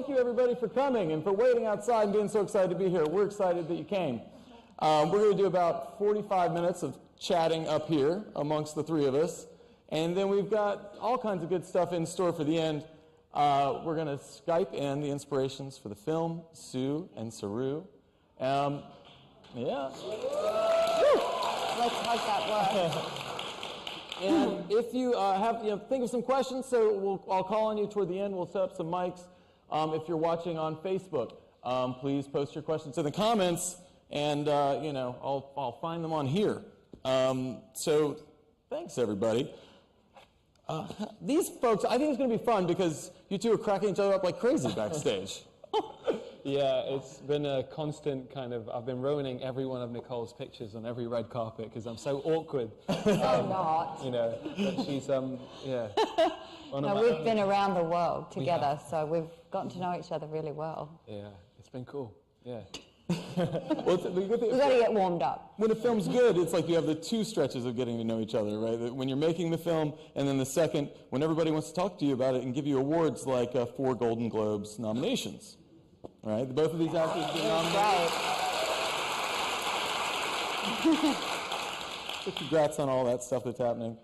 thank you everybody for coming and for waiting outside and being so excited to be here. We're excited that you came. We're going to do about 45 minutes of chatting up here amongst the three of us. And then we've got all kinds of good stuff in store for the end. We're going to Skype in the inspirations for the film, Sue and Saru. Yeah. Let's hope that works. And if you think of some questions, so I'll call on you toward the end. We'll set up some mics. If you're watching on Facebook, please post your questions in the comments, and I'll find them on here. So thanks everybody. These folks, I think it's going to be fun because you two are cracking each other up like crazy backstage. Yeah, it's been a constant kind of, I've been ruining every one of Nicole's pictures on every red carpet because I'm so awkward. Not. You know, but she's, yeah. No, we've been around the world together, so we've gotten to know each other really well. Yeah, it's been cool, yeah. Well, We've got to get warmed up. When a film's good, it's like you have the two stretches of getting to know each other, right? When you're making the film, and then the second, when everybody wants to talk to you about it and give you awards like 4 Golden Globes nominations. Right? Both of these actors get nominated. Right. So congrats on all that stuff that's happening.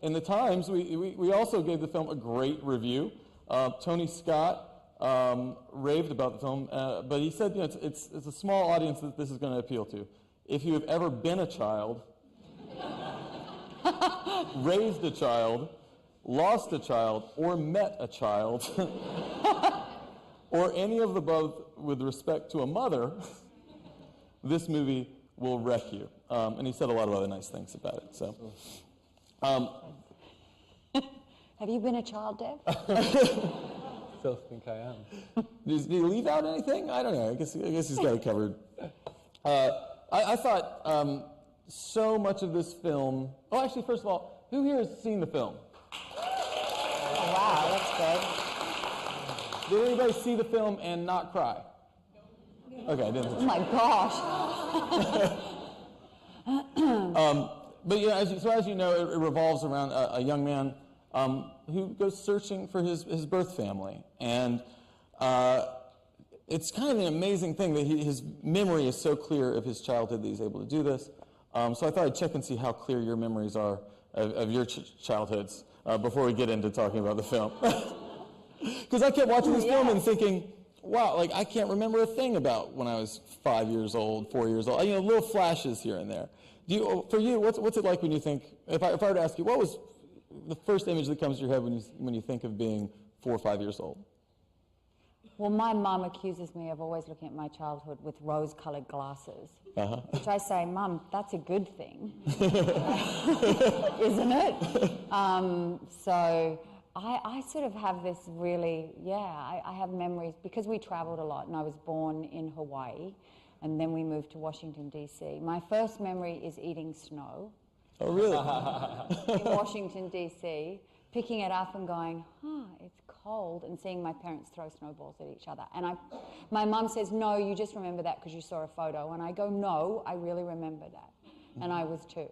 In the Times, we also gave the film a great review. Tony Scott raved about the film, but he said it's a small audience that this is going to appeal to. If you have ever been a child, raised a child, lost a child, or met a child, or any of the above with respect to a mother, this movie will wreck you. And he said a lot of other nice things about it. So, Have you been a child, Dev? Still think I am. Did he leave out anything? I don't know. I guess he's got it covered. I thought so much of this film. Oh, actually, first of all, who here has seen the film? Oh, wow, that's good. Did anybody see the film and not cry? Okay, I didn't. Oh my gosh. But yeah, as you know, it revolves around a young man who goes searching for his birth family, and it's kind of an amazing thing that his memory is so clear of his childhood that he's able to do this. So I thought I'd check and see how clear your memories are of your childhoods before we get into talking about the film. Because I kept watching this film and thinking, wow, like I can't remember a thing about when I was 5 years old, 4 years old. Little flashes here and there. For you, what's it like when you think? If I were to ask you, what was the first image that comes to your head when you think of being 4 or 5 years old? Well, my mum accuses me of always looking at my childhood with rose-coloured glasses, which I say, Mum, that's a good thing, isn't it? So I sort of have this really, I have memories, because we travelled a lot, and I was born in Hawaii, and then we moved to Washington, D.C. My first memory is eating snow. Oh, really? In Washington, D.C., picking it up and going, it's cold, and seeing my parents throw snowballs at each other. And my mum says, no, you just remember that because you saw a photo. And I go, no, I really remember that. And I was 2.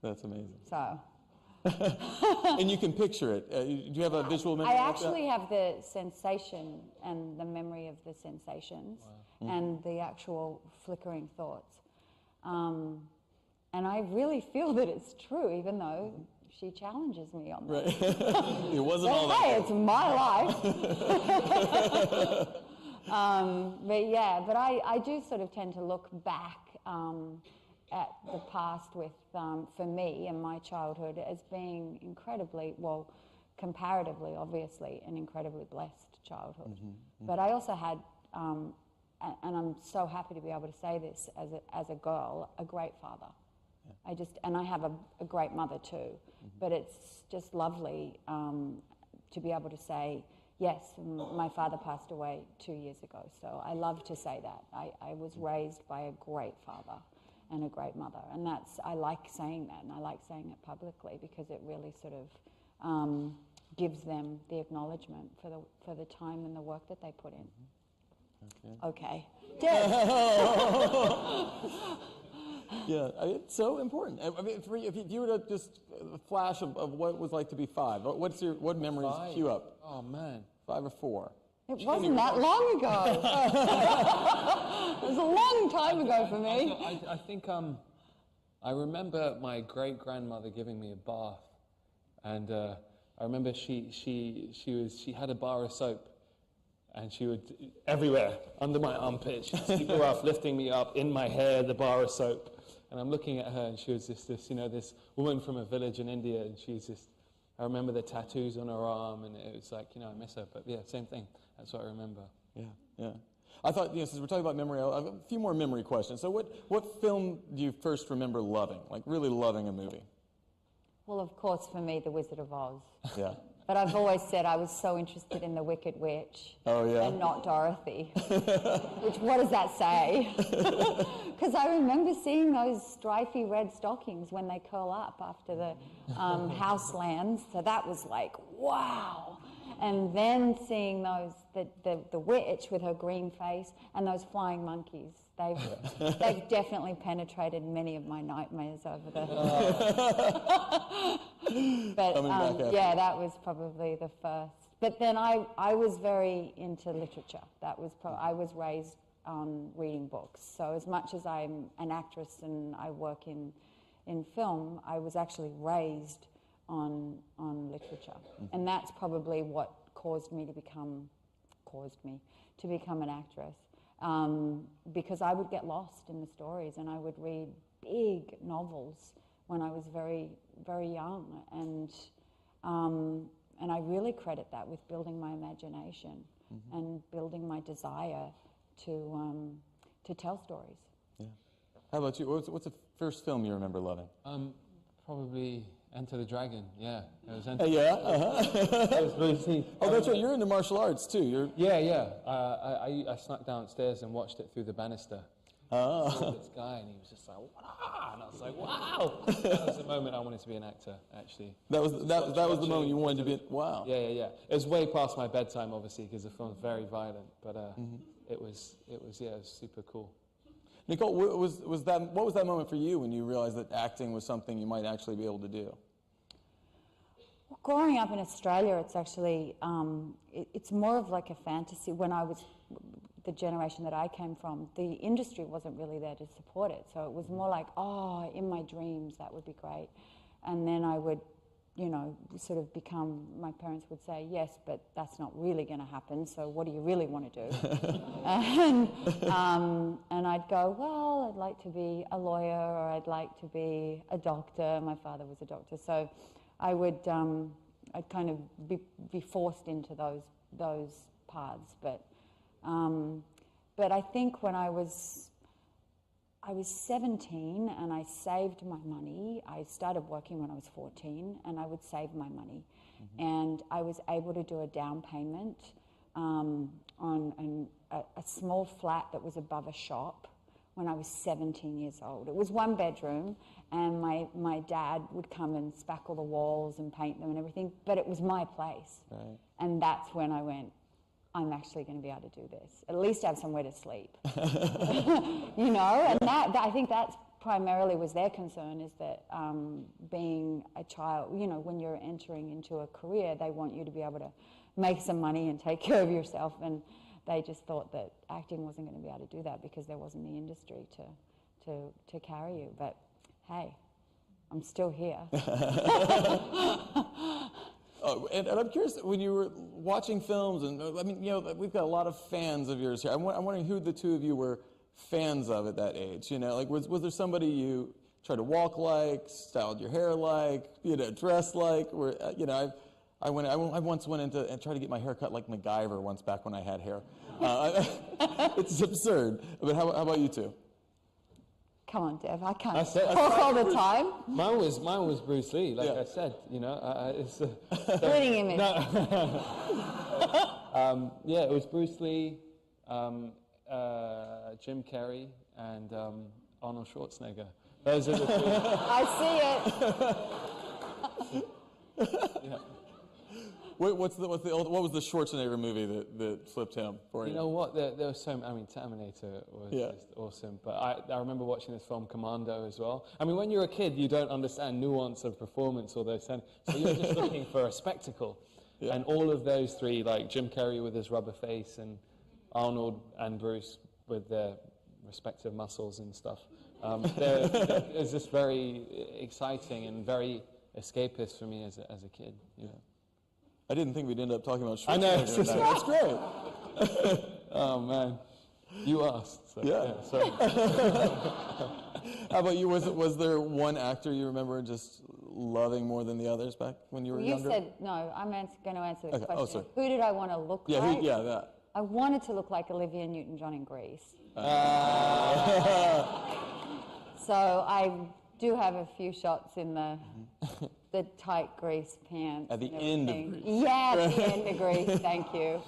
That's amazing. So. And you can picture it. Do you have a visual memory? I actually have the sensation and the memory of the sensations and the actual flickering thoughts. And I really feel that it's true, even though she challenges me on that. Right. It wasn't all that. Hey, it's my life. But I do sort of tend to look back at the past with, for me and my childhood, as being incredibly, well, comparatively, obviously, an incredibly blessed childhood. But I also had, and I'm so happy to be able to say this as a girl, a great father. And I have a great mother too, but it's just lovely to be able to say, yes, my father passed away 2 years ago, so I love to say that. I was raised by a great father and a great mother, and I like saying that, and I like saying it publicly because it really sort of gives them the acknowledgement for the time and the work that they put in. Okay. Yeah, it's so important. I mean, if you were to just a flash of what it was like to be 5, what memories cue up? Oh man, 5 or 4. It wasn't that long ago. It was a long time ago for me. I think I remember my great-grandmother giving me a bath, and I remember she had a bar of soap, and she would everywhere under my armpit. She'd sweep her off, lifting me up in my hair, the bar of soap, and I'm looking at her, and she was this this woman from a village in India, and she's just. I remember the tattoos on her arm, and it was like, I miss her. But yeah, same thing. That's what I remember. Yeah, yeah. I thought, since we're talking about memory, I have a few more memory questions. So what film do you first remember loving, like really loving a movie? Well, of course, for me, The Wizard of Oz. Yeah. But I've always said I was so interested in the Wicked Witch and not Dorothy. Which, what does that say? Because I remember seeing those stripy red stockings when they curl up after the house lands. So that was like, wow. And then seeing the witch with her green face and those flying monkeys. They've definitely penetrated many of my nightmares over the. But yeah, that was probably the first. But then I was very into literature. That was I was raised on reading books. So as much as I'm an actress and I work in film, I was actually raised on literature, and that's probably what caused me to become an actress. Because I would get lost in the stories, and I would read big novels when I was very, very young, and I really credit that with building my imagination and building my desire to tell stories. Yeah. How about you? What's the first film you remember loving? Probably Enter the Dragon. Yeah, it was Enter. Yeah. It was Bruce Lee. Oh, that's right. You're into martial arts too. Yeah. I snuck downstairs and watched it through the banister. I saw this guy, and he was just like, "Wow!" And I was like, "Wow!" That was the moment I wanted to be an actor. Actually, that was the moment you wanted to be. Wow. Yeah. It was way past my bedtime, obviously, because the film's very violent. But it was super cool. Nicole, what was that moment for you when you realized that acting was something you might actually be able to do? Well, growing up in Australia, it's actually it's more of like a fantasy. When I was the generation that I came from, the industry wasn't really there to support it. So it was more like, oh, in my dreams, that would be great. And then I would, sort of become, my parents would say, yes, but that's not really going to happen, so what do you really want to do? And I'd go, well, I'd like to be a lawyer, or I'd like to be a doctor. My father was a doctor. So I would, I'd kind of be forced into those paths. But I think when I was 17 and I saved my money. I started working when I was 14, and I would save my money. And I was able to do a down payment on a small flat that was above a shop when I was 17 years old. It was one bedroom, and my dad would come and spackle the walls and paint them and everything, but it was my place. Right. And that's when I went, I'm actually going to be able to do this. At least have somewhere to sleep. And that I think that's primarily was their concern, is that being a child, when you're entering into a career, they want you to be able to make some money and take care of yourself, and they just thought that acting wasn't going to be able to do that because there wasn't the industry to carry you. But hey, I'm still here. And I'm curious, when you were watching films, and we've got a lot of fans of yours here. I'm wondering who the two of you were fans of at that age. Was there somebody you tried to walk like, styled your hair like, dressed like? I once went into and tried to get my hair cut like MacGyver once back when I had hair. It's absurd. But how about you two? Come on, Dev, I can't talk all the time. Mine was Bruce Lee, like I said, it's splitting image. No. It was Bruce Lee, Jim Carrey, and Arnold Schwarzenegger. Those are the three. I see it. Yeah. What was the Schwarzenegger movie that flipped him for you? You know what? There was so many. I mean, Terminator was just awesome. But I remember watching this film Commando as well. I mean, when you're a kid, you don't understand nuance of performance or those things. So you're just looking for a spectacle. And all of those three, like Jim Carrey with his rubber face and Arnold and Bruce with their respective muscles and stuff, it's just very exciting and very escapist for me as a kid. You know. I didn't think we'd end up talking about Schwarzenegger. I know. That's great. Oh man, you asked. So, Yeah. Sorry. How about you? Was there one actor you remember just loving more than the others back when you were younger? You said, no, I'm going to answer the Okay. question. Oh, sorry. Who did I want to look like? That. I wanted to look like Olivia Newton-John in Grease. So I do have a few shots in the tight Grease pants. At the end of Grease. Yeah, at the end of Grease, thank you.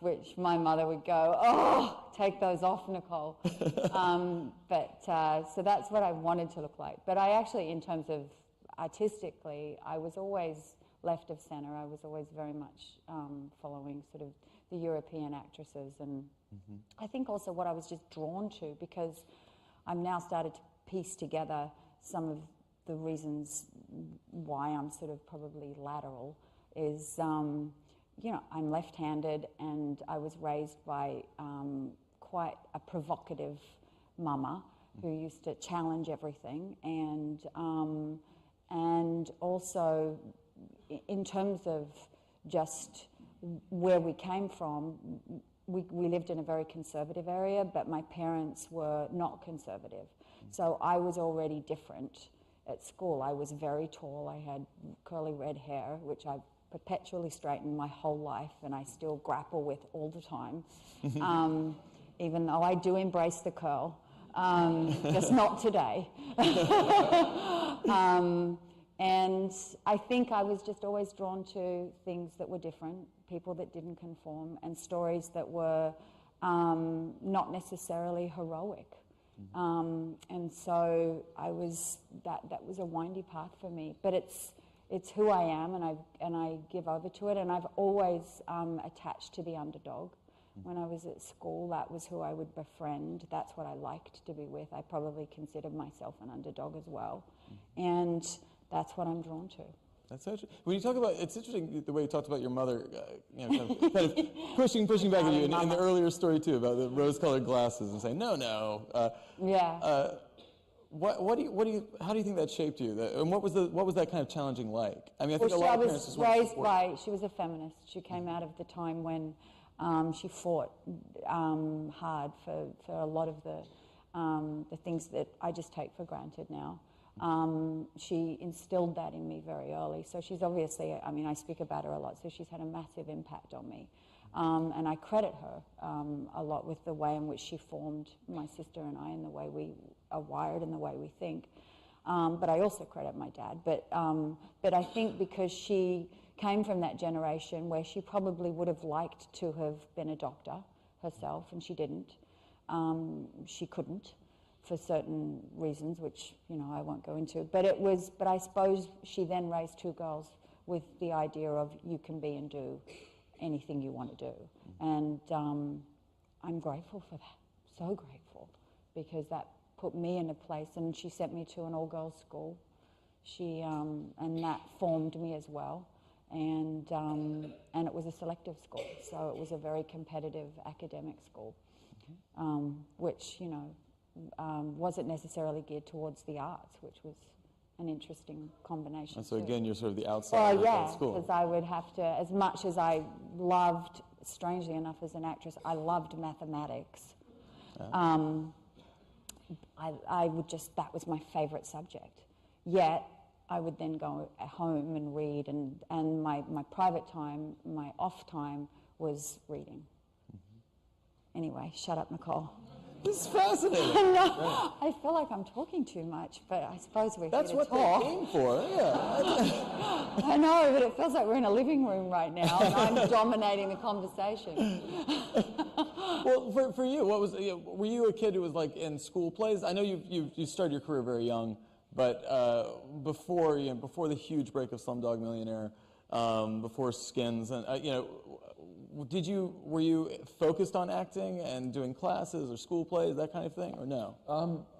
Which my mother would go, oh, take those off, Nicole. So that's what I wanted to look like. But I actually, in terms of artistically, I was always left of centre. I was always very much following sort of the European actresses. And I think also what I was just drawn to, because I've now started to piece together some of the reasons why I'm sort of probably lateral, is, you know, I'm left-handed and I was raised by quite a provocative mama who used to challenge everything, and also in terms of just where we came from, we lived in a very conservative area, but my parents were not conservative. So I was already different at school. I was very tall. I had curly red hair, which I've perpetually straightened my whole life, and I still grapple with all the time, even though I do embrace the curl, just not today. And I think I was just always drawn to things that were different, people that didn't conform, and stories that were not necessarily heroic. And so I was that was a windy path for me, but it's who I am, and I give over to it, and I've always attached to the underdog. When I was at school, that was who I would befriend. That's what I liked to be with. I probably considered myself an underdog as well, and that's what I'm drawn to. That's so true. When you talk about, it's interesting the way you talked about your mother, you know, kind of pushing back at you in the earlier story too, about the rose-colored glasses and saying no. Yeah. How do you think that shaped you? And what was that kind of challenging like? I mean, I think a lot of parents just want to support. She was a feminist. She came out of the time when she fought hard for a lot of the things that I just take for granted now. She instilled that in me very early. So she's obviously, I mean, I speak about her a lot, so she's had a massive impact on me. And I credit her a lot with the way in which she formed my sister and I, and the way we are wired and the way we think. But I also credit my dad. But I think because she came from that generation where she probably would have liked to have been a doctor herself, and she didn't. She couldn't, for certain reasons, which, you know, I won't go into. But I suppose she then raised two girls with the idea of you can be and do anything you want to do. And I'm grateful for that, so grateful, because that put me in a place, and she sent me to an all-girls school. And that formed me as well. And it was a selective school, so it was a very competitive academic school, which, you know, wasn't necessarily geared towards the arts, which was an interesting combination. And so again, you're sort of the outsider of that school. Because I would have to, as much as I loved, strangely enough, as an actress, I loved mathematics. I would just, that was my favourite subject. Yet I would then go home and read, and my private time, my off time, was reading. Anyway, shut up, Nicole. This is fascinating. No, I feel like I'm talking too much, but I suppose we're That's here to what talk. they came for, yeah. I know, but it feels like we're in a living room right now, and I'm dominating the conversation. Well, for you, what was? Were you a kid who was like in school plays? I know you started your career very young, but before the huge break of Slumdog Millionaire, before Skins, and were you focused on acting and doing classes or school plays, that kind of thing, or no?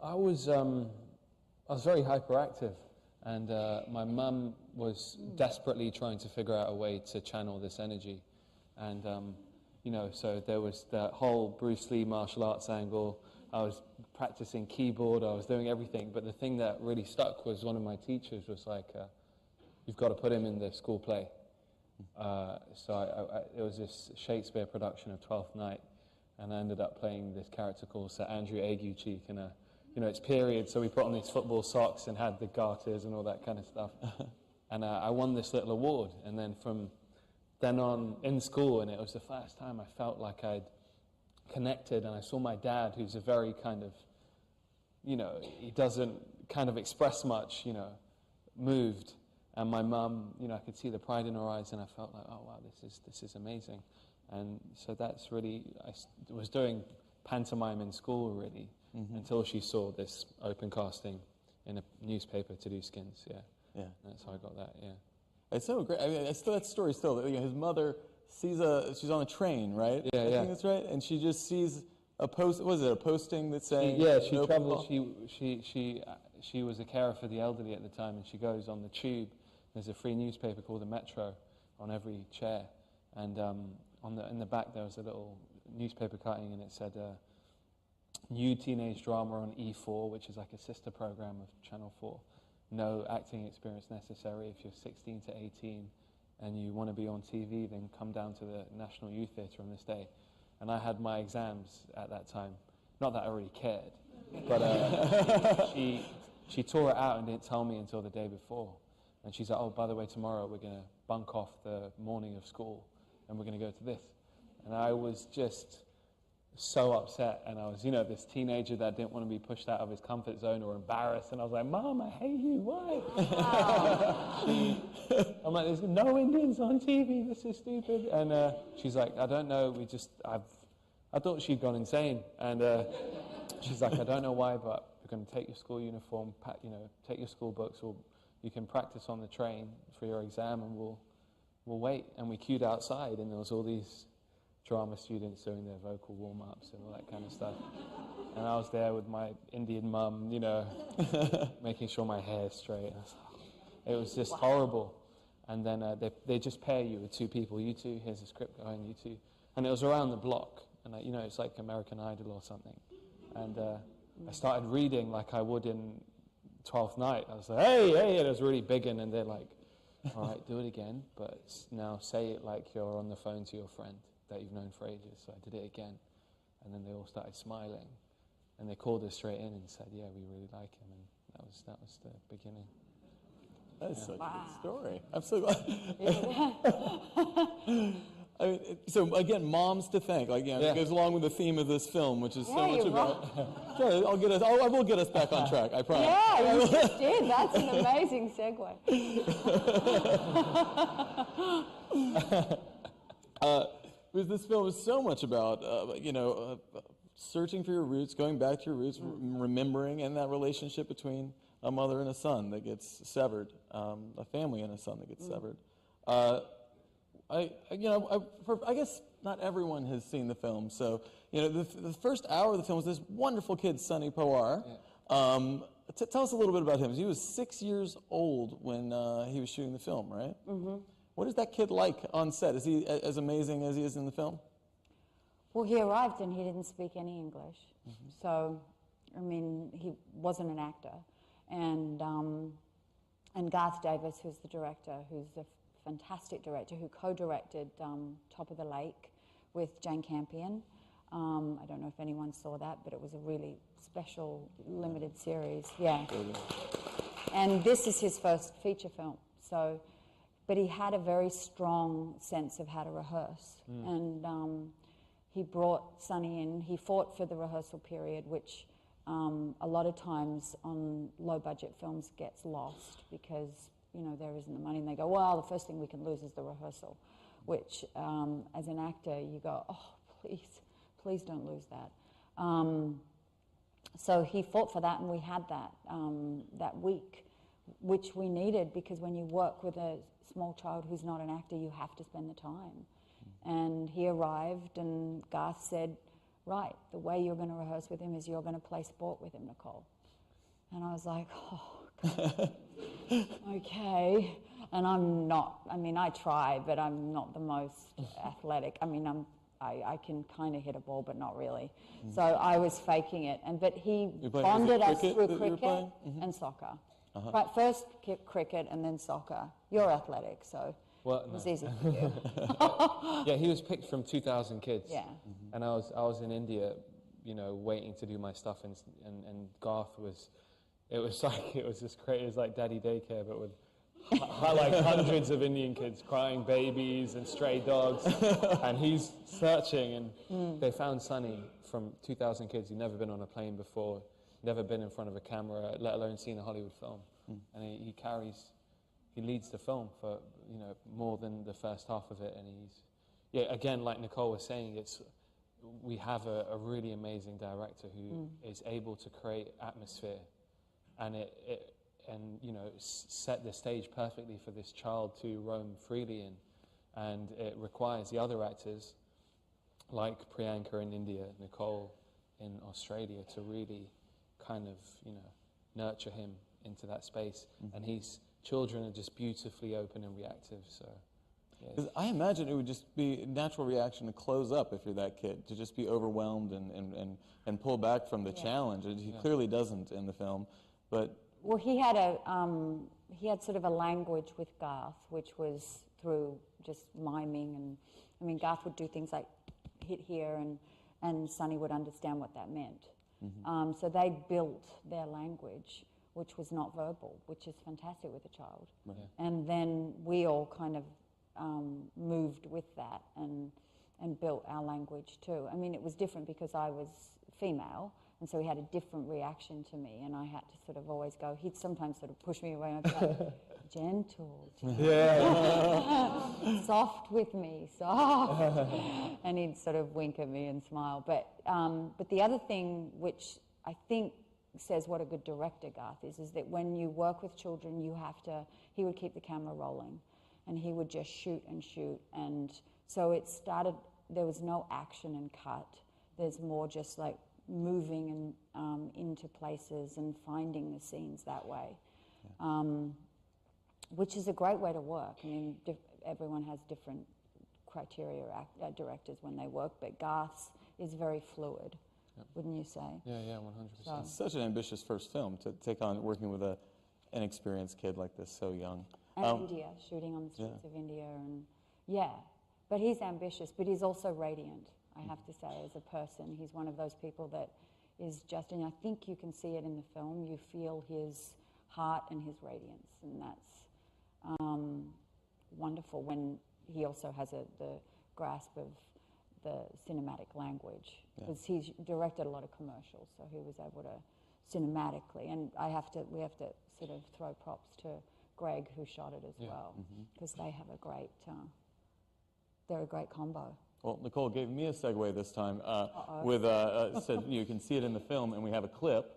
I was very hyperactive, and my mum was desperately trying to figure out a way to channel this energy. And, you know, so there was the whole Bruce Lee martial arts angle. I was practicing keyboard, I was doing everything. But the thing that really stuck was one of my teachers was like, you've got to put him in the school play. So it was this Shakespeare production of Twelfth Night. And I ended up playing this character called Sir Andrew Aguecheek. And, you know, it's period, so we put on these football socks and had the garters and all that kind of stuff. And I won this little award. And then from then on in school, and it was the first time I felt like I'd connected. And I saw my dad, who's a very kind of, you know, he doesn't kind of express much, you know, moved. And my mum, you know, I could see the pride in her eyes, and I felt like, oh, wow, this is amazing. And so that's really, I was doing pantomime in school, really, until she saw this open casting in a newspaper to do skins, yeah. That's how I got that, yeah. It's so great. I mean, that story still, you know, his mother sees she's on a train, right? Yeah, I think that's right. And she just sees a post, was it a posting that's saying? She traveled, she was a carer for the elderly at the time, and she goes on the tube. There's a free newspaper called the Metro on every chair. And in the back there was a little newspaper cutting, and it said, new teenage drama on E4, which is like a sister program of Channel 4. No acting experience necessary. If you're 16 to 18 and you want to be on TV, then come down to the National Youth Theatre on this day. And I had my exams at that time. Not that I really cared, but she tore it out and didn't tell me until the day before. And she's like, oh, by the way, tomorrow we're going to bunk off the morning of school and we're going to go to this. And I was just so upset, and I was, you know, this teenager that didn't want to be pushed out of his comfort zone or embarrassed, and I was like, Mom, I hate you, why? I'm like, there's no Indians on TV, this is stupid. And she's like, I don't know, I thought she'd gone insane. And she's like, I don't know why, but we're going to take your school uniform, take your school books, or you can practice on the train for your exam, and we'll wait. And we queued outside, and there was all these drama students doing their vocal warm-ups and all that kind of stuff. And I was there with my Indian mum, you know, making sure my hair is straight. It was just horrible. And then they just pair you with two people. You two, here's a script going, you two. And it was around the block. And, you know, it's like American Idol or something. And I started reading like I would in 12th Night. I was like, hey, and it was really big, and they're like, all right, do it again, but now say it like you're on the phone to your friend that you've known for ages. So I did it again, and then they all started smiling, and they called us straight in and said, yeah, we really like him, and that was the beginning. That's such a good story. I'm so glad. I mean, so again, moms to thank. Like, it goes along with the theme of this film, which is so much about. Sure, I will get us back on track. I promise. Yeah, you just did. That's an amazing segue. Because this film is so much about, searching for your roots, going back to your roots, remembering, and that relationship between a mother and a son that gets severed, a family and a son that gets severed. I guess not everyone has seen the film, so the first hour of the film was this wonderful kid, Sonny Pawar. Yeah. Tell us a little bit about him. He was 6 years old when he was shooting the film, right? Mm-hmm. What is that kid like on set? Is he as amazing as he is in the film? Well, he arrived and he didn't speak any English, so I mean he wasn't an actor, and Garth Davis, who's the director, who's a fantastic director who co-directed Top of the Lake with Jane Campion. I don't know if anyone saw that, but it was a really special limited series. Yeah. And this is his first feature film. So, but he had a very strong sense of how to rehearse. And he brought Sonny in. He fought for the rehearsal period, which a lot of times on low-budget films gets lost because there isn't the money, and they go, well, the first thing we can lose is the rehearsal, which, as an actor, you go, oh, please don't lose that. So he fought for that, and we had that that week, which we needed, because when you work with a small child who's not an actor, you have to spend the time. And he arrived, and Garth said, right, the way you're going to rehearse with him is you're going to play sport with him, Nicole. And I was like, oh, God. Okay. And I'm not, I mean, I try, but I'm not the most athletic. I mean, I can kind of hit a ball, but not really. So I was faking it. But he bonded us through cricket and soccer. But first cricket and then soccer. You're athletic, so it was easy for you. Yeah, he was picked from 2,000 kids. Yeah. And I was in India, you know, waiting to do my stuff, and Garth was, it was just crazy. It was like daddy daycare, but with like hundreds of Indian kids crying babies and stray dogs. And he's searching, and they found Sonny from 2,000 kids. He'd never been on a plane before, never been in front of a camera, let alone seen a Hollywood film. And he leads the film for, you know, more than the first half of it. And again, like Nicole was saying, we have a really amazing director who is able to create atmosphere, and and you know, set the stage perfectly for this child to roam freely in. And it requires the other actors, like Priyanka in India, Nicole in Australia, to really kind of, you know, nurture him into that space. And his children are just beautifully open and reactive. So, yeah. 'Cause I imagine it would just be a natural reaction to close up if you're that kid, to just be overwhelmed and pull back from the challenge. And he clearly doesn't in the film, but... Well, he had sort of a language with Garth, which was through just miming, and I mean, Garth would do things like hit here, and Sonny would understand what that meant. So they built their language, which was not verbal, which is fantastic with a child. Right. And then we all kind of moved with that and built our language too. I mean, it was different because I was female, and so he had a different reaction to me, and I had to sort of always go, he'd sometimes sort of push me away, and I'd be like, gentle, soft with me, soft. And he'd sort of wink at me and smile. But the other thing, which I think says what a good director Garth is that when you work with children, he would keep the camera rolling, and he would just shoot and shoot. And so it started, there was no action and cut. There's more just like moving and into places and finding the scenes that way, which is a great way to work. I mean, everyone has different criteria, directors, when they work, but Garth's is very fluid, wouldn't you say? Yeah, 100%. It's such an ambitious first film to take on working with an inexperienced kid like this, so young. And India, shooting on the streets of India, and but he's ambitious, but he's also radiant, I have to say, as a person. He's one of those people that is just, and I think you can see it in the film, you feel his heart and his radiance, and that's wonderful when he also has the grasp of the cinematic language, because he's directed a lot of commercials, so he was able to cinematically, and we have to sort of throw props to Greg, who shot it as well, because they have they're a great combo. Well, Nicole gave me a segue this time said you can see it in the film, and we have a clip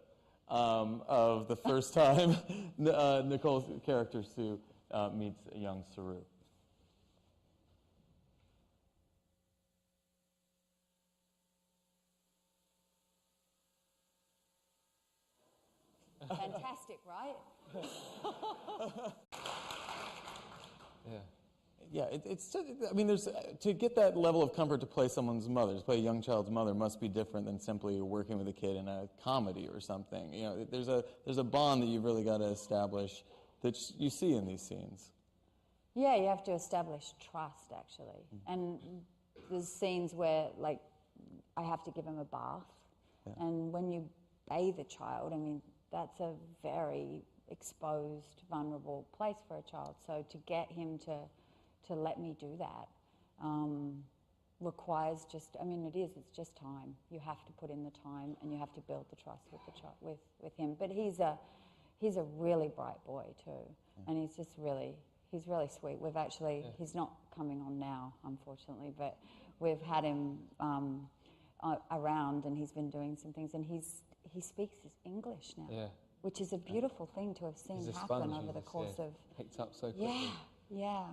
of the first time Nicole's character Sue meets young Saru. Fantastic, right? Yeah, it's just, I mean, to get that level of comfort to play someone's mother, to play a young child's mother, must be different than simply working with a kid in a comedy or something. You know, there's a bond that you've really got to establish that you see in these scenes. Yeah, you have to establish trust, actually. And there's scenes where, like, I have to give him a bath, and when you bathe a child, I mean, that's a very exposed, vulnerable place for a child. So to get him to let me do that requires just, I mean, it's just time. You have to put in the time, and you have to build the trust with the with him. But he's a really bright boy too, and he's really sweet. We've actually, he's not coming on now, unfortunately, but we've had him around, and he's been doing some things, and he speaks English now, which is a beautiful thing to have seen happen over the course of. Picked up so quickly. Yeah.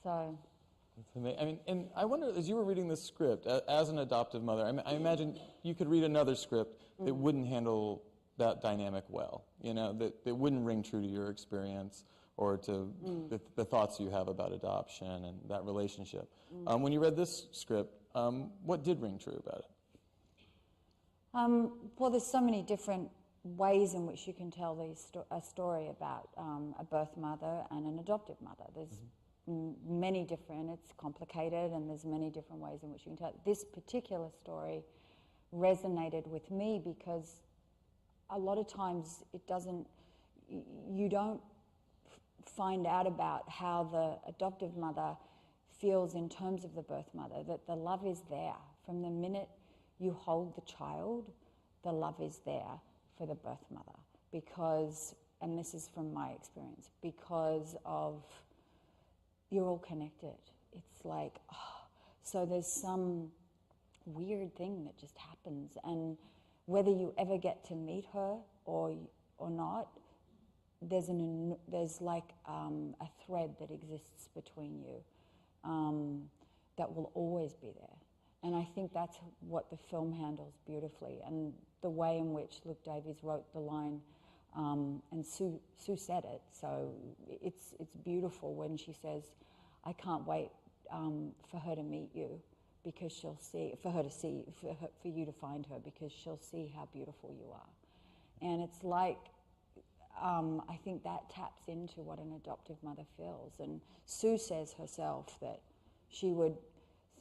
So. That's amazing. I mean, and I wonder, as you were reading this script, as an adoptive mother, I imagine you could read another script that wouldn't handle that dynamic well. You know, that wouldn't ring true to your experience, or to the thoughts you have about adoption and that relationship. When you read this script, what did ring true about it? Well, there's so many different ways in which you can tell a story about a birth mother and an adoptive mother. There's many different, it's complicated, and there's many different ways in which you can tell. This particular story resonated with me because a lot of times you don't find out about how the adoptive mother feels in terms of the birth mother, that the love is there. From the minute you hold the child, the love is there for the birth mother because, and this is from my experience, because of you're all connected. It's like, so there's some weird thing that just happens, and whether you ever get to meet her or not, there's like a thread that exists between you that will always be there. And I think that's what the film handles beautifully, and the way in which Luke Davies wrote the line, and Sue said it, so it's beautiful when she says, I can't wait for her to meet you, because she'll see, for you to find her, because she'll see how beautiful you are. And it's like, I think that taps into what an adoptive mother feels. And Sue says herself that she would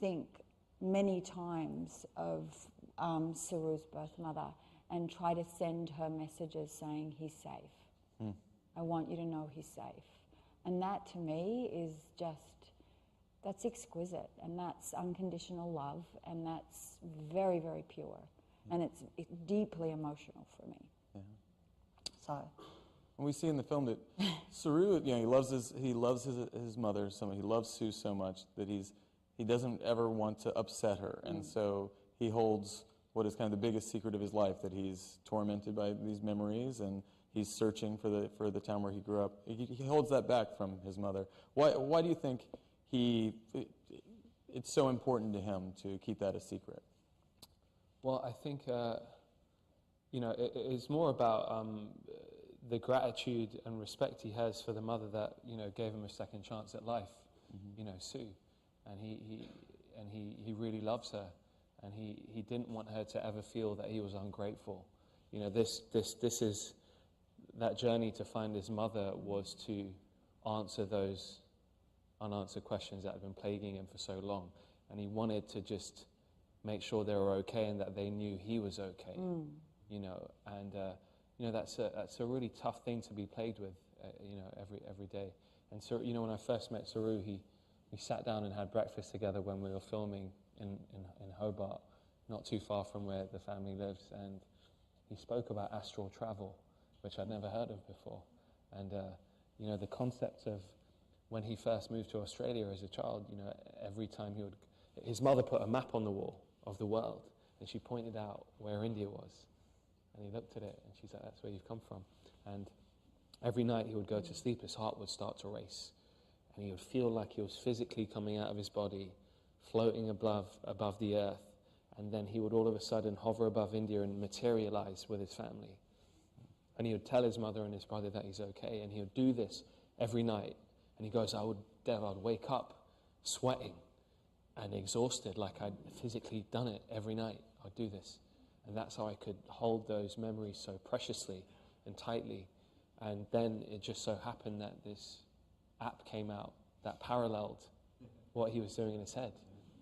think many times of Saru's birth mother and try to send her messages saying, he's safe. I want you to know he's safe. And that to me is just, that's exquisite, and that's unconditional love, and that's very, very pure. And it's deeply emotional for me. Yeah. So. And we see in the film that Saru, he loves his mother so much. He loves Sue so much that he doesn't ever want to upset her, and so he holds what is kind of the biggest secret of his life, that he's tormented by these memories, and he's searching for the town where he grew up. He holds that back from his mother. Why do you think it's so important to him to keep that a secret? Well, I think it's more about the gratitude and respect he has for the mother that gave him a second chance at life. Sue, and he really loves her, and he didn't want her to ever feel that he was ungrateful. This is that journey to find his mother, was to answer those unanswered questions that had been plaguing him for so long, and he wanted to just make sure they were okay and that they knew he was okay. That's a really tough thing to be plagued with, every day. And so, when I first met Saru, we sat down and had breakfast together when we were filming in Hobart, not too far from where the family lives, and he spoke about astral travel, which I'd never heard of before. And the concept of when he first moved to Australia as a child, every time his mother put a map on the wall of the world, and she pointed out where India was. And he looked at it, and she's like, that's where you've come from. And every night he would go to sleep, his heart would start to race. And he would feel like he was physically coming out of his body, floating above the earth. And then he would all of a sudden hover above India and materialize with his family. And he would tell his mother and his brother that he's okay. And he would do this every night. And he goes, I'd wake up sweating and exhausted, like I'd physically done it every night. I'd do this. And that's how I could hold those memories so preciously and tightly. And then it just so happened that this app came out that paralleled what he was doing in his head.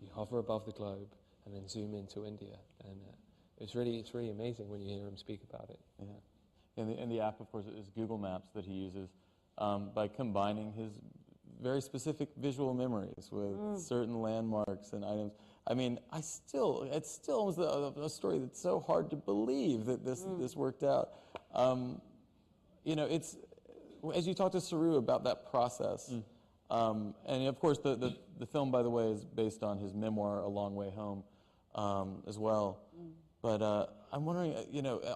You hover above the globe and then zoom into India. And it's really amazing when you hear him speak about it. Yeah. And the app, of course, is Google Maps that he uses by combining his very specific visual memories with certain landmarks and items. I mean, it still was a story that's so hard to believe that this worked out. It's, as you talk to Saru about that process, and of course the film, by the way, is based on his memoir, A Long Way Home, as well. But I'm wondering,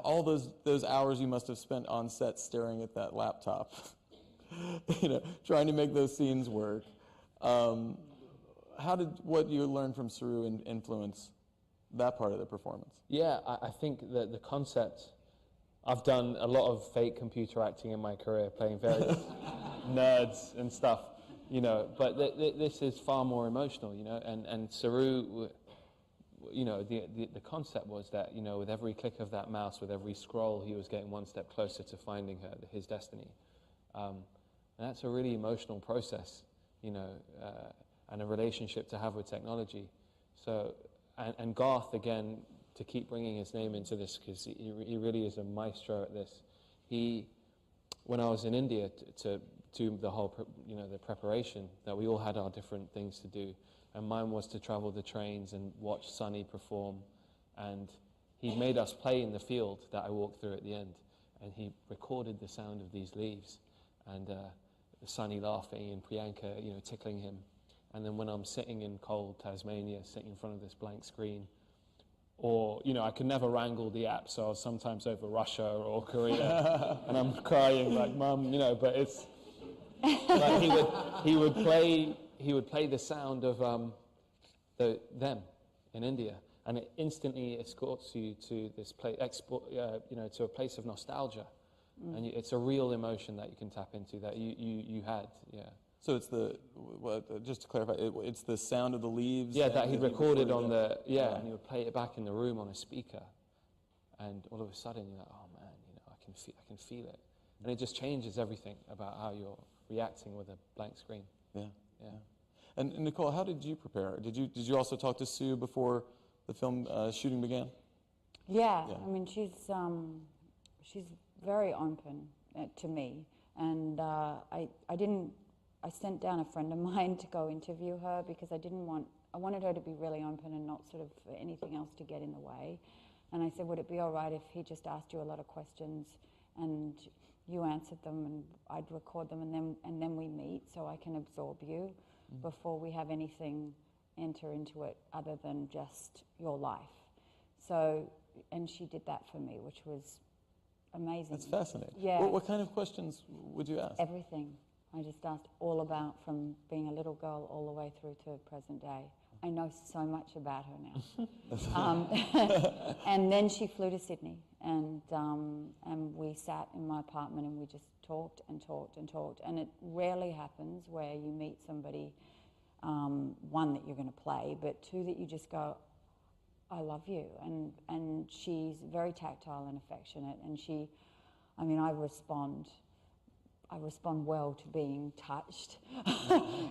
all those hours you must have spent on set staring at that laptop, trying to make those scenes work. How did what you learned from Saru influence that part of the performance? Yeah, I think that the concept, I've done a lot of fake computer acting in my career, playing nerds and stuff, you know. But this is far more emotional, you know. And Saru, you know, the concept was that, you know, with every click of that mouse, with every scroll, he was getting one step closer to finding her, his destiny. And that's a really emotional process, you know, and a relationship to have with technology. So, and Garth, again, to keep bringing his name into this, because he really is a maestro at this. When I was in India to do the whole, you know, the preparation, that we all had our different things to do, and mine was to travel the trains and watch Sunny perform, and he made us play in the field that I walked through at the end, and he recorded the sound of these leaves, and Sunny laughing and Priyanka, you know, tickling him. And then when I'm sitting in cold Tasmania, sitting in front of this blank screen, or, you know, I could never wrangle the app, so I was sometimes over Russia or Korea, and I'm crying like, Mum, you know, but it's, like he would play the sound of them in India, and it instantly escorts you to this place, you know, to a place of nostalgia, and it's a real emotion that you can tap into that you had, yeah. So it's just to clarify, it's the sound of the leaves? Yeah, that he'd recorded on the, and he would play it back in the room on a speaker. And all of a sudden you're like, oh man, you know, I can feel it. And it just changes everything about how you're reacting with a blank screen. Yeah. And Nicole, how did you prepare? Did you also talk to Sue before the film shooting began? Yeah, I mean, she's very open to me. And I sent down a friend of mine to go interview her because I wanted her to be really open and not sort of anything else to get in the way. And I said, would it be all right if he just asked you a lot of questions and you answered them and I'd record them and then we meet so I can absorb you before we have anything enter into it other than just your life. So, and she did that for me, which was amazing. That's fascinating. Yeah. What kind of questions would you ask? Everything. I just asked all about, from being a little girl all the way through to present day. I know so much about her now. And then she flew to Sydney, and we sat in my apartment and we just talked and talked and talked. And it rarely happens where you meet somebody, one, that you're going to play, but two, that you just go, I love you. And she's very tactile and affectionate, and I respond well to being touched.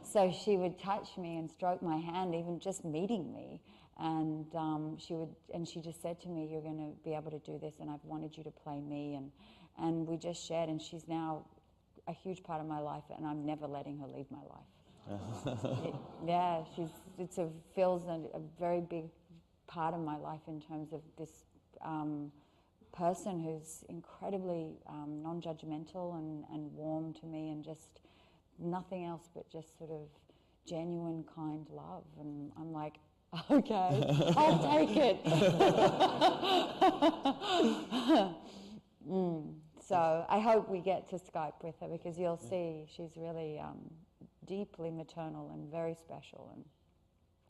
So she would touch me and stroke my hand, even just meeting me. And she just said to me, you're going to be able to do this, and I've wanted you to play me. And we just shared, and she's now a huge part of my life, and I'm never letting her leave my life. Feels a very big part of my life in terms of this person who's incredibly non-judgmental and warm to me, and just nothing else but just sort of genuine, kind love. And I'm like, okay, I'll take it. So I hope we get to Skype with her, because you'll see she's really deeply maternal and very special.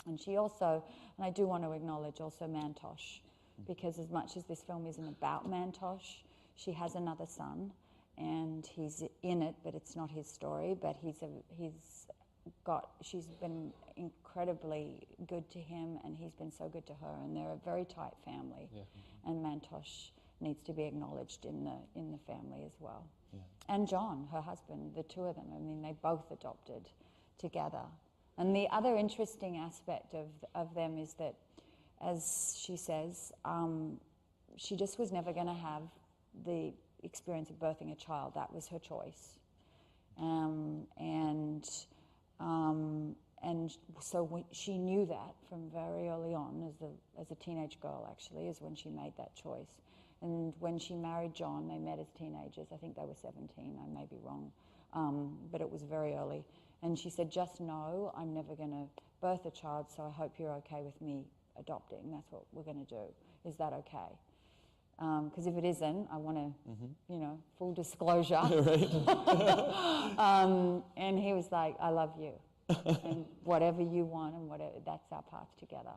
And she also, and I do want to acknowledge also Mantosh, because as much as this film isn't about Mantosh, she has another son, and he's in it, but it's not his story. But she's been incredibly good to him, and he's been so good to her, and they're a very tight family. Yeah. And Mantosh needs to be acknowledged in the family as well. Yeah. And John, her husband, the two of them. I mean, they both adopted together. And the other interesting aspect of them is that, as she says, she just was never going to have the experience of birthing a child. That was her choice. And so she knew that from very early on, as a teenage girl, actually, is when she made that choice. And when she married John, they met as teenagers. I think they were 17. I may be wrong, but it was very early. And she said, just know I'm never going to birth a child, so I hope you're okay with me adopting. That's what we're going to do. Is that okay? Because if it isn't, I want to, full disclosure. And he was like, I love you. And whatever you want, and whatever, that's our path together.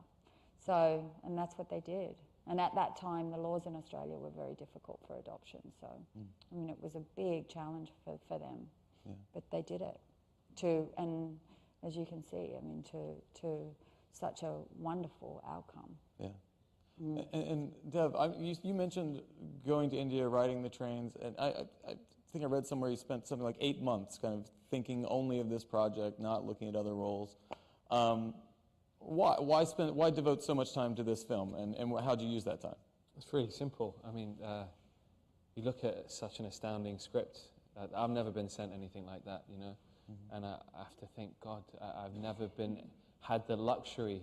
So, and that's what they did. And at that time, the laws in Australia were very difficult for adoption. So, I mean, it was a big challenge for them. but they did it. And as you can see, I mean, to such a wonderful outcome. Yeah. And Dev, you mentioned going to India, riding the trains, and I think I read somewhere you spent something like 8 months kind of thinking only of this project, not looking at other roles. Why devote so much time to this film, and how do you use that time? It's really simple. I mean, you look at such an astounding script. I've never been sent anything like that, you know, and I have to think, God, I've never had the luxury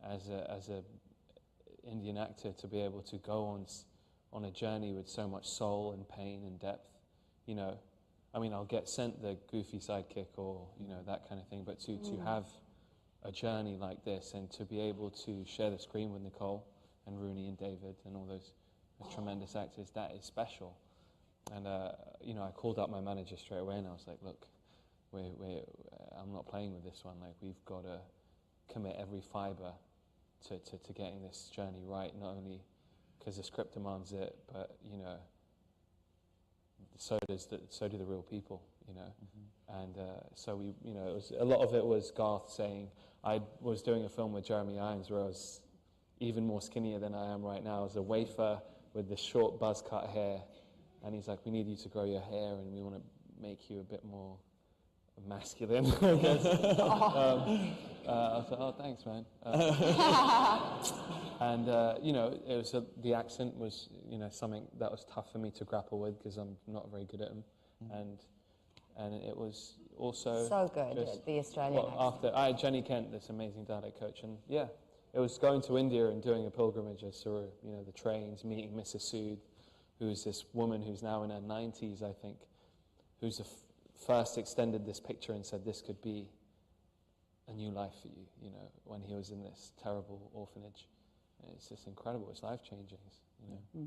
as a Indian actor to be able to go on a journey with so much soul and pain and depth. You know, I mean, I'll get sent the goofy sidekick or, you know, that kind of thing, but to have a journey like this and to be able to share the screen with Nicole and Rooney and David and all those tremendous actors, that is special. And, you know, I called up my manager straight away and I was like, look, I'm not playing with this one. Like, we've got to commit every fiber to getting this journey right, not only because the script demands it, but, you know, so do the real people, you know. And so we, you know, a lot of it was Garth saying, I was doing a film with Jeremy Irons where I was even more skinnier than I am right now. I was a wafer with the short buzz cut hair, and he's like, we need you to grow your hair and we want to make you a bit more masculine, I guess. I was like, oh, thanks, man. And, you know, it was the accent was, you know, something that was tough for me to grapple with because I'm not very good at them. And it was also... So good at the Australian accent. After, I had Jenny Kent, this amazing dialect coach, and yeah, it was going to India and doing a pilgrimage as Saru, you know, the trains, meeting Mrs. Sood, who's this woman who's now in her 90s, I think, who's first extended this picture and said this could be a new life for you, you know, when he was in this terrible orphanage. And it's just incredible. It's life-changing, you know.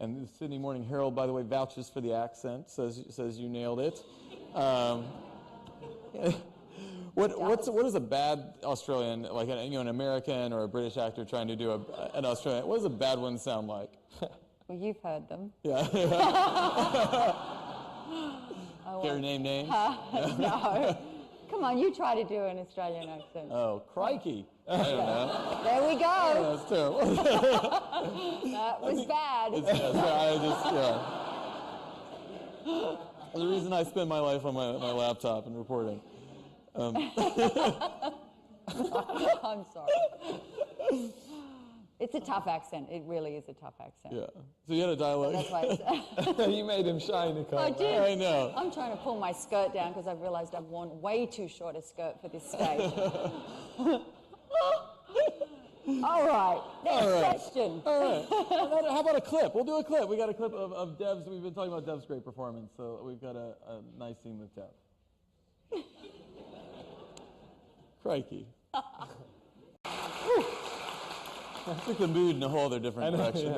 And the Sydney Morning Herald, by the way, vouches for the accent, says you nailed it. What is a bad Australian, like an American or a British actor trying to do an Australian? What does a bad one sound like? Well, you've heard them. Yeah. Care to name names? No. Come on, you try to do an Australian accent. Oh, crikey. I don't know. There we go. Yeah, that's terrible. That was bad. The reason I spend my life on my laptop and reporting. I'm sorry. It's a tough accent. It really is a tough accent. Yeah. So you had a dialogue. That's why You made him shine, Nicole. I did. I know. I'm trying to pull my skirt down because I've realised I've worn way too short a skirt for this stage. All right. Next question. All right. How about a clip? We'll do a clip. We got a clip of Dev's. We've been talking about Dev's great performance, so we've got a nice scene with Dev. Crikey. I took the mood in a whole other different direction.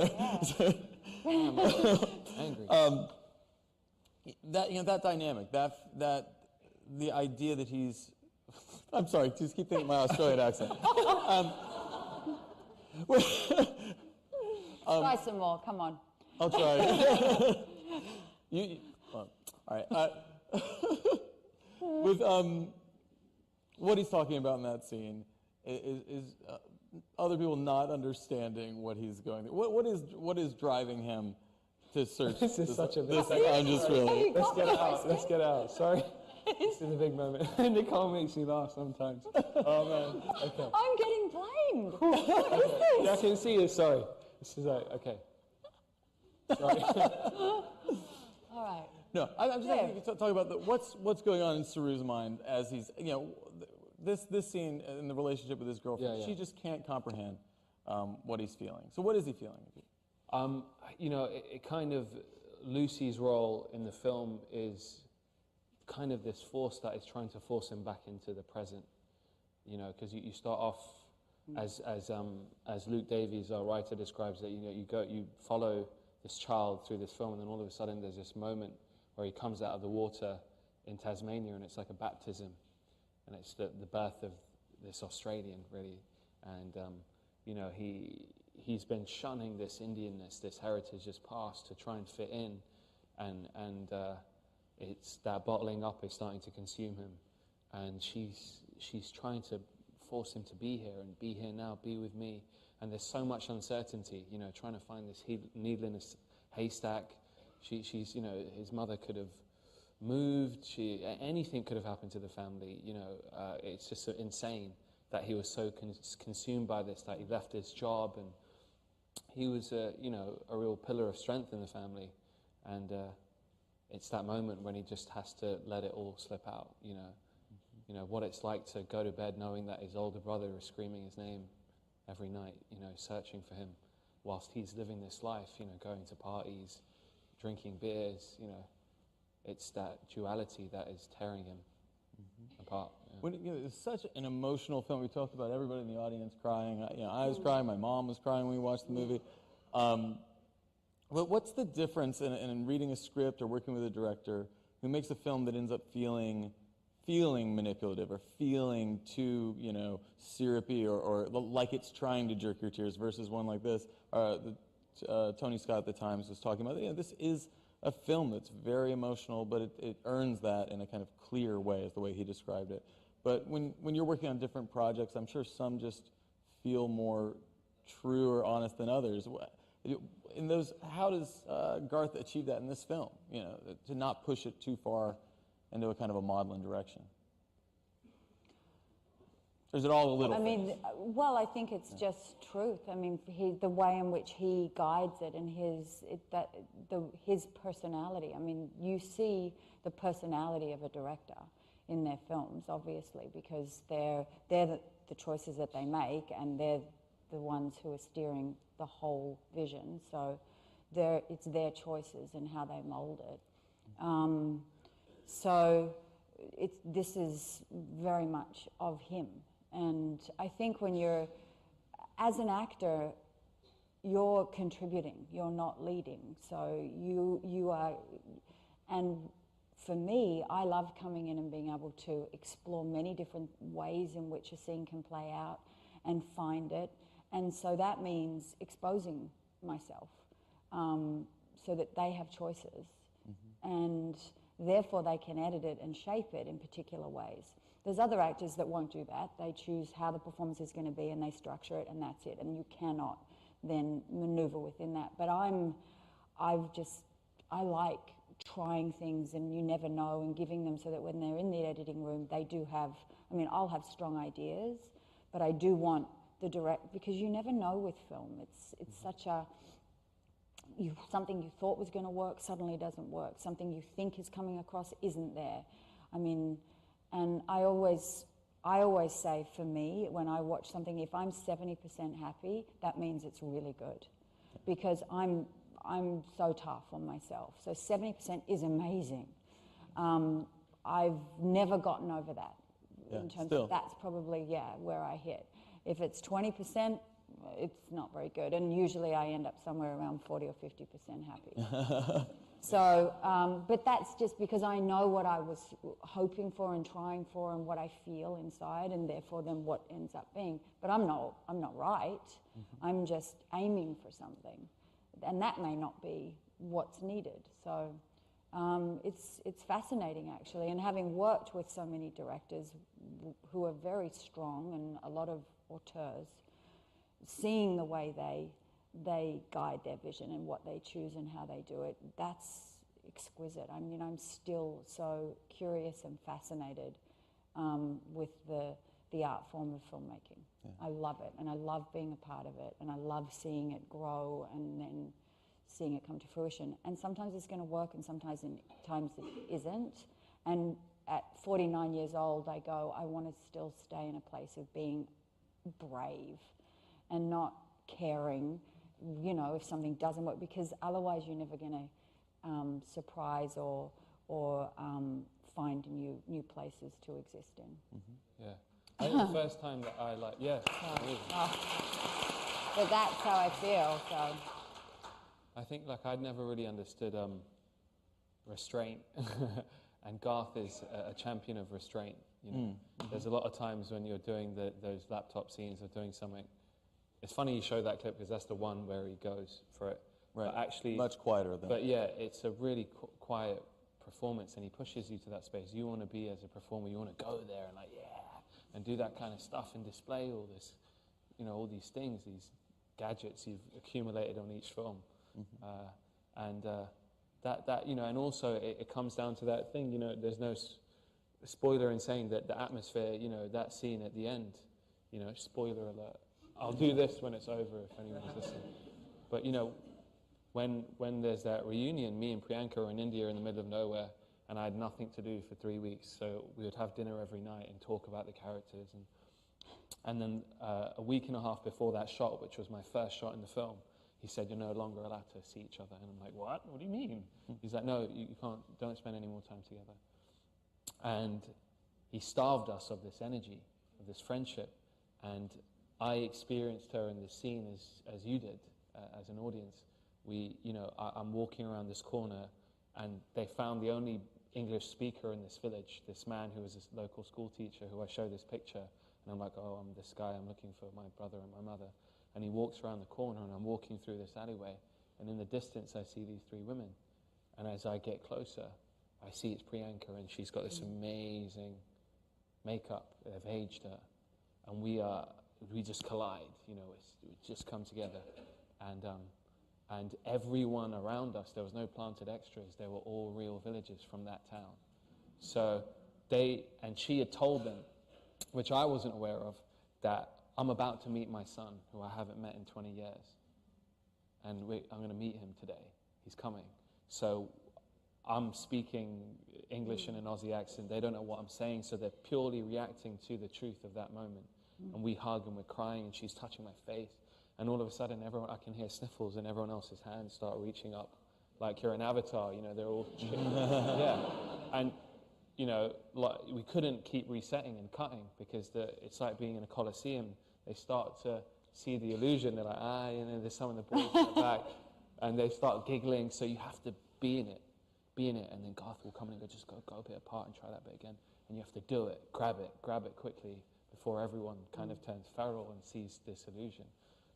Angry. That dynamic, that the idea that he's. I'm sorry, just keep thinking my Australian accent. Try some more. Come on. I'll try. All right. With what he's talking about in that scene is other people not understanding what he's going through. What is driving him to search? This is such a big. I'm just really. Let's get out. Let's get out. Sorry. This is a big moment. Nicole makes me laugh sometimes. Oh man. Okay. I'm getting blamed. What is this? Yeah, I can see you. Sorry. This is okay. Sorry. All right. No, I'm just talking about what's going on in Saru's mind as he's, you know, this scene in the relationship with his girlfriend. Yeah. She just can't comprehend what he's feeling. So what is he feeling? You know, it kind of, Lucy's role in the film is kind of this force that is trying to force him back into the present. You know, because you start off as Luke Davies, our writer, describes that. You know, you follow this child through this film, and then all of a sudden there's this moment where he comes out of the water in Tasmania, and it's like a baptism, and it's the birth of this Australian, really. And you know, he's been shunning this Indianness, this heritage, this past, to try and fit in, and it's that bottling up is starting to consume him, and she's trying to force him to be here and be here now, be with me. And there's so much uncertainty, you know, trying to find this needle in a haystack. She's, you know, his mother could have moved. Anything could have happened to the family. You know, it's just so insane that he was so consumed by this that he left his job, and he was, you know, a real pillar of strength in the family. And it's that moment when he just has to let it all slip out. You know what it's like to go to bed knowing that his older brother is screaming his name every night, you know, searching for him, whilst he's living this life, you know, going to parties, drinking beers, you know. It's that duality that is tearing him apart. Yeah. When, you know, it's such an emotional film. We talked about everybody in the audience crying. You know, I was crying. My mom was crying when we watched the movie. But what's the difference in reading a script or working with a director who makes a film that ends up feeling manipulative or feeling too, you know, syrupy or like it's trying to jerk your tears versus one like this? Tony Scott at the Times was talking about, you know, this is a film that's very emotional, but it earns that in a kind of clear way, is the way he described it. But when you're working on different projects, I'm sure some just feel more true or honest than others. In those, how does Garth achieve that in this film? You know, to not push it too far into a kind of a maudlin direction. Or is it all a little? I mean, well, I think it's just truth. I mean, the way in which he guides it and his personality. I mean, you see the personality of a director in their films, obviously, because they're the choices that they make, and they're the ones who are steering the whole vision. So it's their choices and how they mold it. So this is very much of him. And I think when you're, as an actor, you're contributing, you're not leading. So you are, and for me, I love coming in and being able to explore many different ways in which a scene can play out and find it. And so that means exposing myself so that they have choices. And therefore they can edit it and shape it in particular ways. There's other actors that won't do that. They choose how the performance is going to be and they structure it and that's it. And you cannot then maneuver within that. But I like trying things and you never know, and giving them so that when they're in the editing room, they do have, I mean, I'll have strong ideas, but I do want the direct, because you never know with film. It's such a, something you thought was going to work suddenly doesn't work. Something you think is coming across isn't there. I mean, and I always say, for me, when I watch something, if I'm 70% happy, that means it's really good, because I'm so tough on myself. So 70% is amazing. I've never gotten over that. In terms of that's probably where I hit. If it's 20%, it's not very good, and usually I end up somewhere around 40 or 50% happy. So, but that's just because I know what I was hoping for and trying for, and what I feel inside, and therefore then what ends up being. But I'm not right. I'm just aiming for something, and that may not be what's needed. So, it's fascinating actually, and having worked with so many directors who are very strong and a lot of auteurs, seeing the way they guide their vision and what they choose and how they do it, that's exquisite. I mean, I'm still so curious and fascinated with the art form of filmmaking. I love it, and I love being a part of it, and I love seeing it grow and then seeing it come to fruition. And sometimes it's going to work, and sometimes it isn't. And at 49 years old, I go, I want to still stay in a place of being brave and not caring, you know, if something doesn't work, because otherwise you're never going to surprise or find new places to exist in. Yeah. I think the first time that I but that's how I feel. So I think I'd never really understood restraint, and Garth is a champion of restraint. You know, there's a lot of times when you're doing those laptop scenes or doing something. It's funny you show that clip because that's the one where he goes for it. Right. But actually, much quieter than. But yeah, it's a really quiet performance, and he pushes you to that space. You want to be, as a performer, you want to go there and like, yeah, and do that kind of stuff and display all this, you know, all these things, these gadgets you've accumulated on each film. That you know, and also it comes down to that thing, you know, there's no spoiler in saying that the atmosphere, you know, that scene at the end, you know, spoiler alert. I'll do this when it's over if anyone's listening. But, you know, when there's that reunion, me and Priyanka are in India in the middle of nowhere, and I had nothing to do for 3 weeks, so we would have dinner every night and talk about the characters. And then a week and a half before that shot, which was my first shot in the film, he said, "You're no longer allowed to see each other." And I'm like, "What? What do you mean?" He's like, "No, you can't, don't spend any more time together." And he starved us of this energy, of this friendship. And I experienced her in this scene as you did, as an audience. You know, I'm walking around this corner, and they found the only English speaker in this village, this man who was a local school teacher, who I show this picture. And I'm like, "Oh, I'm this guy, I'm looking for my brother and my mother." And he walks around the corner, and I'm walking through this alleyway, and in the distance I see these 3 women. And as I get closer, I see it's Priyanka, and she's got this amazing makeup. They've aged her. And we just collide, you know, we just come together. And everyone around us, there was no planted extras, they were all real villagers from that town. So she had told them, which I wasn't aware of, that I'm about to meet my son, who I haven't met in 20 years. And I'm going to meet him today. He's coming. So I'm speaking English in an Aussie accent. They don't know what I'm saying, so they're purely reacting to the truth of that moment. And we hug and we're crying, and she's touching my face. And all of a sudden, I can hear sniffles, and everyone else's hands start reaching up. Like you're an avatar, you know, they're all yeah. And, you know, like, we couldn't keep resetting and cutting, because it's like being in a coliseum. They start to see the illusion. They're like, you know, there's some of the boys in the back. And they start giggling, so you have to be in it. And then Garth will come in and go, "Just go a bit apart and try that bit again." And you have to do it, grab it quickly before everyone kind of turns feral and sees this illusion.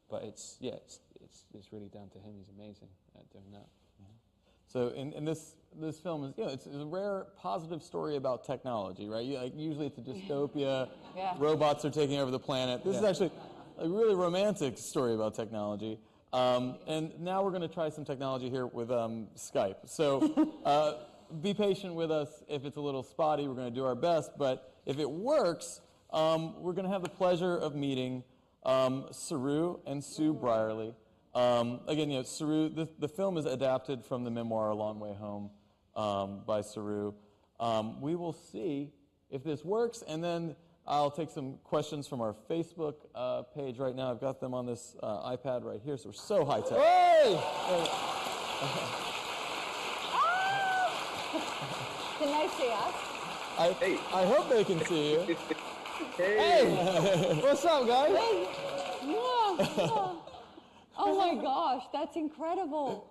But it's really down to him. He's amazing at doing that. So in this film is, you know, it's a rare positive story about technology, right? Usually it's a dystopia, Yeah. robots are taking over the planet. This is actually a really romantic story about technology. And now we're going to try some technology here with Skype. So be patient with us if it's a little spotty. We're going to do our best. But if it works, we're going to have the pleasure of meeting Saru and Sue Brierley. Again, you know, Saru, the film is adapted from the memoir A Long Way Home by Saru. We will see if this works, and then I'll take some questions from our Facebook page right now. I've got them on this iPad right here, so we're so high-tech. Hey! Can they see us? I hope they can see you. Hey! What's up, guys? Yeah. Oh my gosh, that's incredible.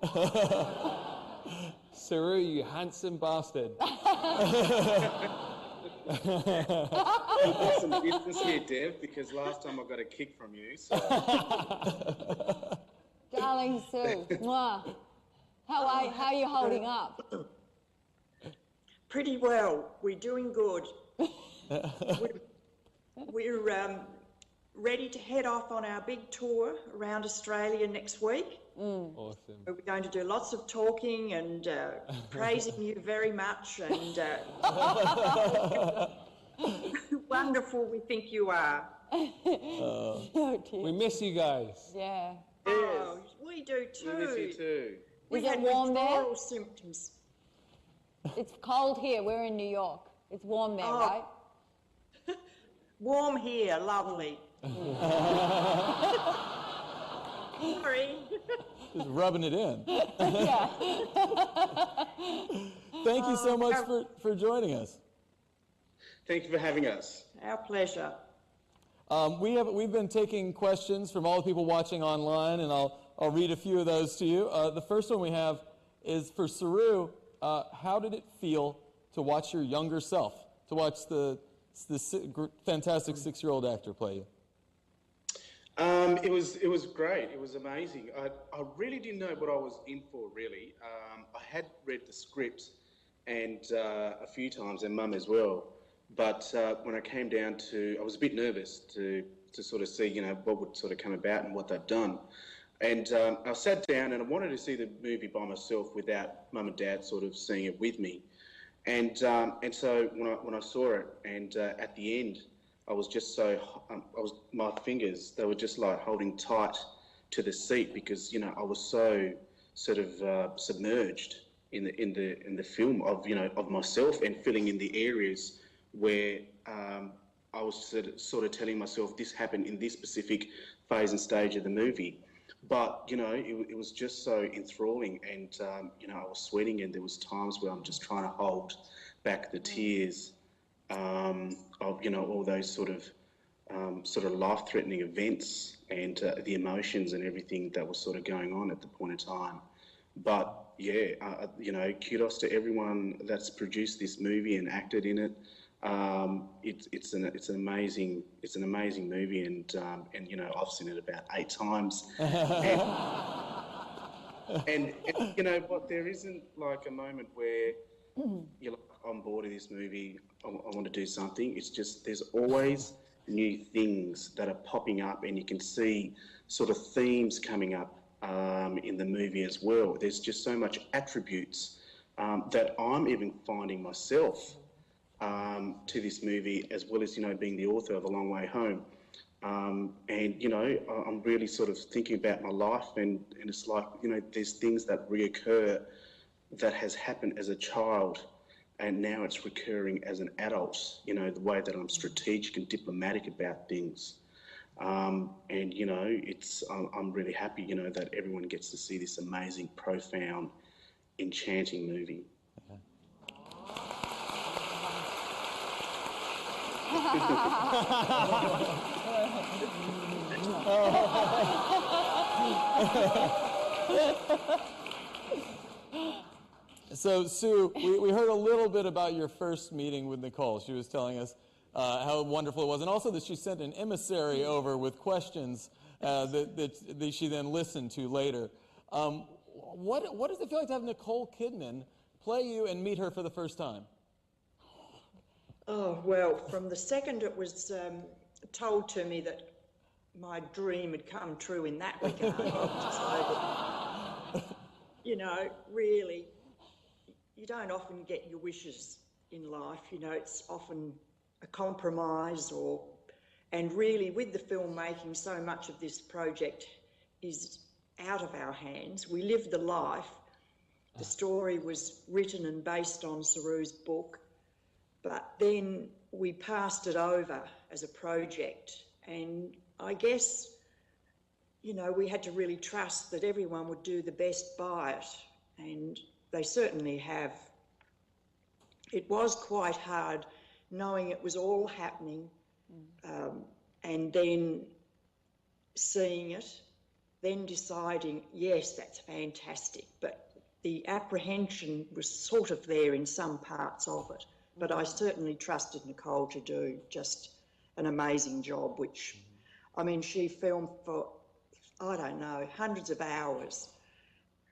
Saru, you handsome bastard. Got some business here, Dev, because last time I got a kick from you. So. Darling Sue, mwah. How are you holding up? Pretty well. We're doing good. We're ready to head off on our big tour around Australia next week. Awesome. We're going to do lots of talking and praising you very much, and wonderful we think you are. Oh, dear. We miss you guys. Yeah. Oh, we do too. We miss you too. We Is it had warm there? withdrawal symptoms. It's cold here. We're in New York. It's warm there, right? Warm here, lovely. Sorry. Just rubbing it in. Yeah. Thank you so much for joining us. Thank you for having us. Our pleasure. We've been taking questions from all the people watching online, and I'll read a few of those to you. The first one we have is for Saru. How did it feel to watch your younger self, to watch the fantastic 6-year-old actor play you? It was great. It was amazing. I really didn't know what I was in for, really. I had read the script, and a few times, and Mum as well. But when I came down I was a bit nervous to sort of see, what would sort of come about and what they've done. And I sat down and I wanted to see the movie by myself without Mum and Dad sort of seeing it with me. And so when I saw it, and at the end, I was just my fingers, they were just like holding tight to the seat because, I was so sort of submerged in the film of myself and filling in the areas where I was sort of telling myself this happened in this specific phase and stage of the movie. But, it was just so enthralling, and, I was sweating, and there was times where I'm just trying to hold back the tears of, all those sort of life-threatening events and the emotions and everything that was sort of going on at the point of time. But, yeah, kudos to everyone that's produced this movie and acted in it. It's an amazing movie, and I've seen it about 8 times. And you know what? There isn't like a moment where you're like, I'm bored of this movie. I want to do something. It's just there's always new things that are popping up, and you can see sort of themes coming up in the movie as well. There's just so much attributes that I'm even finding myself to this movie, as well as, being the author of A Long Way Home. And, I'm really sort of thinking about my life, and it's like, there's things that reoccur that has happened as a child, and now it's recurring as an adult, the way that I'm strategic and diplomatic about things. And, I'm really happy, that everyone gets to see this amazing, profound, enchanting movie. So, Sue, we heard a little bit about your first meeting with Nicole. She was telling us how wonderful it was, and also that she sent an emissary over with questions that she then listened to later. What does it feel like to have Nicole Kidman play you and meet her for the first time? Oh, well, from the second it was told to me that my dream had come true in that regard, I decided, really, you don't often get your wishes in life, it's often a compromise and really with the filmmaking, so much of this project is out of our hands. We lived the life. The story was written and based on Saru's book, but then we passed it over as a project, and I guess, we had to really trust that everyone would do the best by it, and they certainly have. It was quite hard knowing it was all happening, and then seeing it, then deciding, yes, that's fantastic, but the apprehension was sort of there in some parts of it. But I certainly trusted Nicole to do just an amazing job, which, she filmed for, I don't know, hundreds of hours.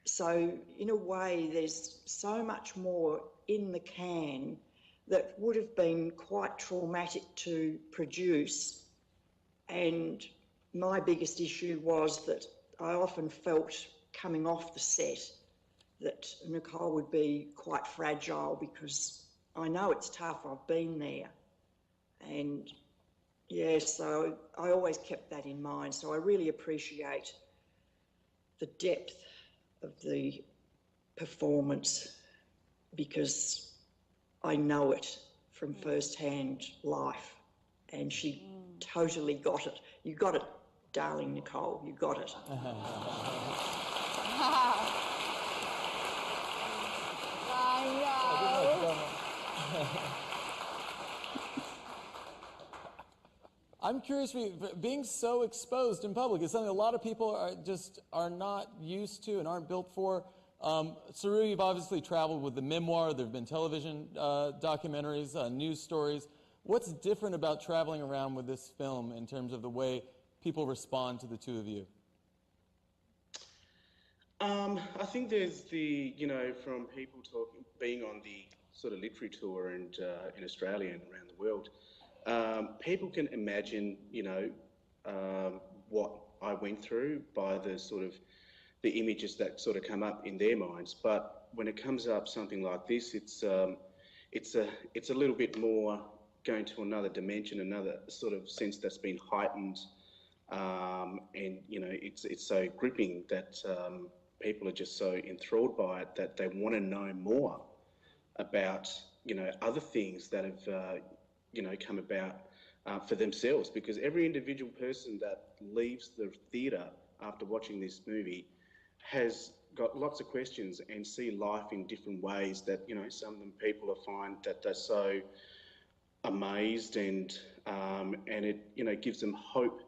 So in a way, there's so much more in the can that would have been quite traumatic to produce. And my biggest issue was that I often felt coming off the set that Nicole would be quite fragile, because I know it's tough, I've been there. And yeah, so I always kept that in mind. So I really appreciate the depth of the performance, because I know it from first-hand life, and she totally got it. You got it, darling Nicole, you got it. I'm curious, being so exposed in public is something a lot of people are not used to and aren't built for. Saru, you've obviously traveled with the memoir. There have been television documentaries, news stories. What's different about traveling around with this film in terms of the way people respond to the two of you? I think there's from people being on the sort of literary tour and in Australia and around the world, people can imagine, what I went through by the sort of the images that sort of come up in their minds. But when it comes up something like this, it's a little bit more going to another dimension, another sort of sense that's been heightened, and it's so gripping that people are just so enthralled by it that they want to know more about other things that have come about for themselves, because every individual person that leaves the theatre after watching this movie has got lots of questions and see life in different ways that some of them people are find that they're so amazed and it gives them hope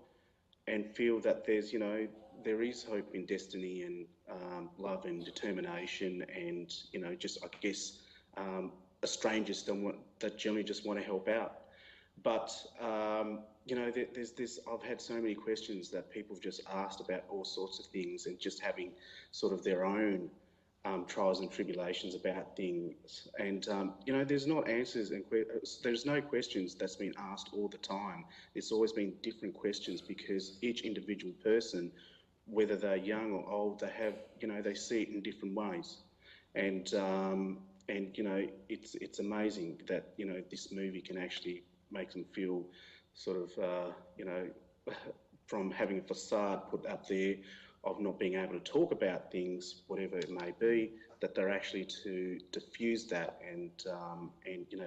and feel that there is hope in destiny and love and determination and just I guess strangers that generally just want to help out. But there's this. I've had so many questions that people have just asked about all sorts of things and just having sort of their own trials and tribulations about things. And there's not answers and there's no questions that's been asked all the time. It's always been different questions because each individual person, whether they're young or old, they have they see it in different ways. And it's amazing that this movie can actually make them feel sort of from having a facade put up there of not being able to talk about things, whatever it may be, that they're actually to diffuse that and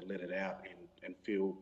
let it out and feel